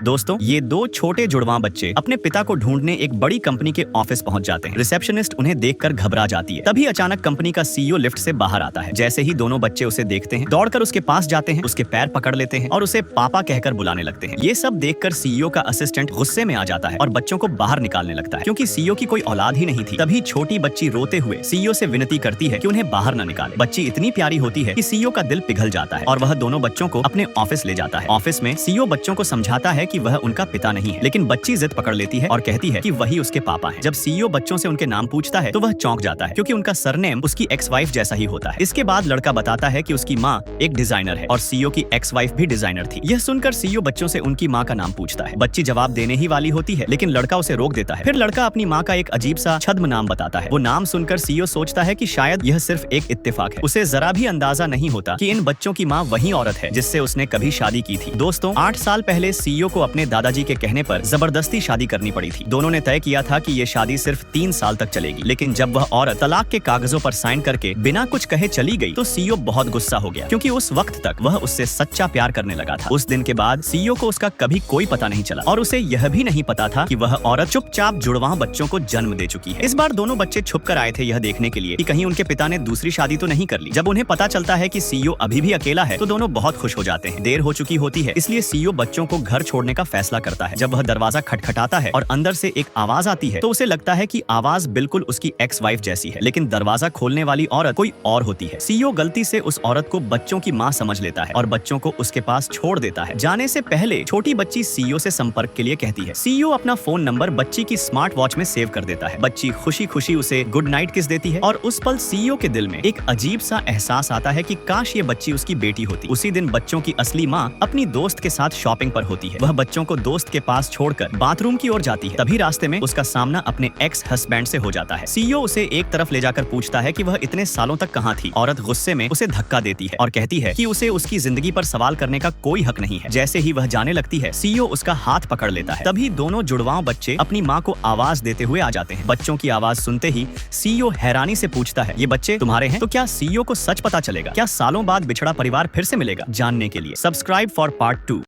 दोस्तों, ये दो छोटे जुड़वां बच्चे अपने पिता को ढूंढने एक बड़ी कंपनी के ऑफिस पहुंच जाते हैं। रिसेप्शनिस्ट उन्हें देखकर घबरा जाती है। तभी अचानक कंपनी का सीईओ लिफ्ट से बाहर आता है। जैसे ही दोनों बच्चे उसे देखते हैं, दौड़कर उसके पास जाते हैं, उसके पैर पकड़ लेते हैं और उसे पापा कहकर बुलाने लगते हैं। ये सब देखकर सीईओ का असिस्टेंट गुस्से में आ जाता है और बच्चों को बाहर निकालने लगता है, क्योंकि सीईओ की कोई औलाद ही नहीं थी। तभी छोटी बच्ची रोते हुए सीईओ से विनती करती है कि उन्हें बाहर न निकाले। बच्ची इतनी प्यारी होती है कि सीईओ का दिल पिघल जाता है और वह दोनों बच्चों को अपने ऑफिस ले जाता है। ऑफिस में सीईओ बच्चों को समझाता है कि वह उनका पिता नहीं है, लेकिन बच्ची जिद पकड़ लेती है और कहती है कि वही उसके पापा हैं। जब सीईओ बच्चों से उनके नाम पूछता है तो वह चौंक जाता है, क्योंकि उनका सरनेम उसकी एक्स वाइफ जैसा ही होता है। इसके बाद लड़का बताता है कि उसकी माँ एक डिजाइनर है और सीईओ की एक्स वाइफ भी डिजाइनर थी। यह सुनकर सीईओ बच्चों से उनकी माँ का नाम पूछता है। बच्ची जवाब देने ही वाली होती है, लेकिन लड़का उसे रोक देता है। फिर लड़का अपनी माँ का एक अजीब सा छद्म नाम बताता है। वो नाम सुनकर सीईओ सोचता है कि शायद यह सिर्फ एक इत्तेफाक है। उसे जरा भी अंदाजा नहीं होता कि इन बच्चों की माँ वही औरत है जिससे उसने कभी शादी की थी। दोस्तों, 8 साल पहले सीईओ को अपने दादाजी के कहने पर जबरदस्ती शादी करनी पड़ी थी। दोनों ने तय किया था कि ये शादी सिर्फ 3 साल तक चलेगी, लेकिन जब वह औरत तलाक के कागजों पर साइन करके बिना कुछ कहे चली गई तो सीईओ बहुत गुस्सा हो गया, क्योंकि उस वक्त तक वह उससे सच्चा प्यार करने लगा था। उस दिन के बाद सीईओ को उसका कभी कोई पता नहीं चला और उसे यह भी नहीं पता था कि वह औरत चुपचाप जुड़वां बच्चों को जन्म दे चुकी है। इस बार दोनों बच्चे छुप कर आए थे यह देखने के लिए कि कहीं उनके पिता ने दूसरी शादी तो नहीं कर ली। जब उन्हें पता चलता है कि सीईओ अभी भी अकेला है तो दोनों बहुत खुश हो जाते हैं। देर हो चुकी होती है, इसलिए सीईओ बच्चों को घर छोड़ने का फैसला करता है। जब वह दरवाजा खटखटाता है और अंदर से एक आवाज आती है तो उसे लगता है कि आवाज बिल्कुल उसकी एक्स वाइफ जैसी है, लेकिन दरवाजा खोलने वाली औरत कोई और होती है। सीईओ गलती से उस औरत को बच्चों की माँ समझ लेता है और बच्चों को उसके पास छोड़ देता है। जाने से पहले छोटी बच्ची सीईओ से संपर्क के लिए कहती है। सीईओ अपना फोन नंबर बच्ची की स्मार्ट वॉच में सेव कर देता है। बच्ची खुशी खुशी उसे गुड नाइट किस देती है और उस पल सीईओ के दिल में एक अजीब सा एहसास आता है कि काश ये बच्ची उसकी बेटी होती। उसी दिन बच्चों की असली माँ अपनी दोस्त के साथ शॉपिंग पर होती है। वह बच्चों को दोस्त के पास छोड़कर बाथरूम की ओर जाती है। तभी रास्ते में उसका सामना अपने एक्स हस्बैंड से हो जाता है। सीईओ उसे एक तरफ ले जाकर पूछता है कि वह इतने सालों तक कहाँ थी। औरत गुस्से में उसे धक्का देती है और कहती है कि उसे उसकी जिंदगी पर सवाल करने का कोई हक नहीं है। जैसे ही वह जाने लगती है, सीईओ उसका हाथ पकड़ लेता है। तभी दोनों जुड़वां बच्चे अपनी माँ को आवाज देते हुए आ जाते हैं। बच्चों की आवाज सुनते ही सीईओ हैरानी से पूछता है, ये बच्चे तुम्हारे हैं? तो क्या सीईओ को सच पता चलेगा? क्या सालों बाद बिछड़ा परिवार फिर से मिलेगा? जानने के लिए सब्सक्राइब फॉर पार्ट 2।